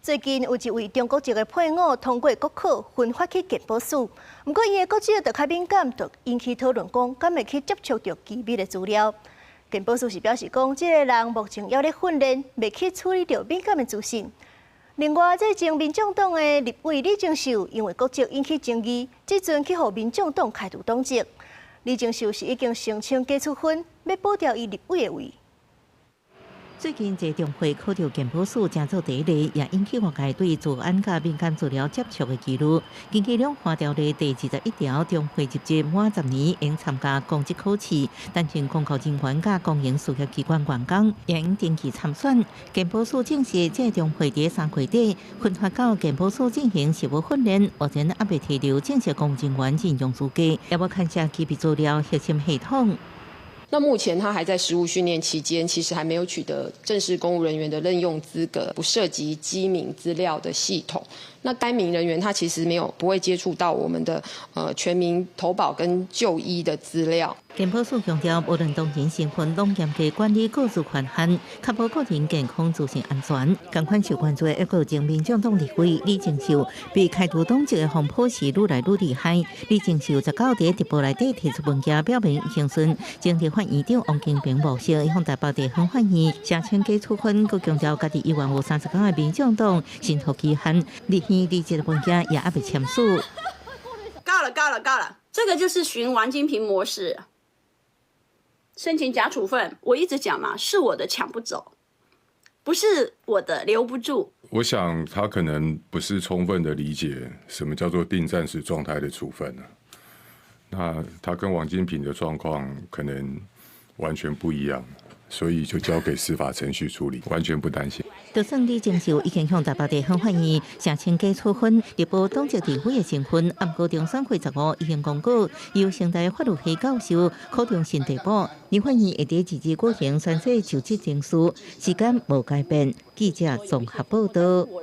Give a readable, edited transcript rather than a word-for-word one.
最近有一位中国籍的配偶通过国考分发去健保署，不过伊的国籍就较敏感，就引起讨论讲，敢会去接触到机密的资料？健保署是表示讲，这个人目前还咧训练，未去处理到敏感的资讯。另外，最近民众党的立委李正秀因为国籍引起争议，即阵去互民众党开除党籍。李正秀是已经申请加处分，要保掉伊立委的位。 最近一中会考到健保署正做第一例，也引起外界对治安甲民间资料接触的疑虑。根据两法条例第21条，中会入籍满10年应参加公职考试，担任公告人员甲公营事业机关员工，也应登记参选。健保署证实，这中会伫3月底分发到健保署进行实务训练，目前还未提留正式公职人员任用资格，也要看下机密资料核心系统。 那目前他还在实务训练期间，其实还没有取得正式公务人员的任用资格，不涉及机敏资料的系统。那该名人员他其实不会接触到我们的全民投保跟就医的资料。健保署强调，无论当人身份，拢严格管理个资权限，确保个人健康、自身安全。同款受关注的一个前民众党立委李正秀，被开除党籍的风波是愈来愈厉害。李正秀19日直播内底提出文件，表明兴顺经立法院长王金平无效，向台北地方反映，申请加处分。佮强调家己议员有30天的民众党申诉期限，立宪离职的文件也还未签署。够了！这个就是循王金平模式。 申请假处分，我一直讲嘛，是我的抢不走，不是我的留不住。我想他可能不是充分的理解什么叫做定暂时状态的处分啊。那他跟王金平的状况可能完全不一样，所以就交给司法程序处理，完全不担心。就算李正秀已经向台北地方反映，申请加处分，直报党籍地位的身份。不过中山会15已经公告，由成大法律系教授考中新地保，立法院会伫2日举行宣誓就职证书，时间无改变。记者综合报道。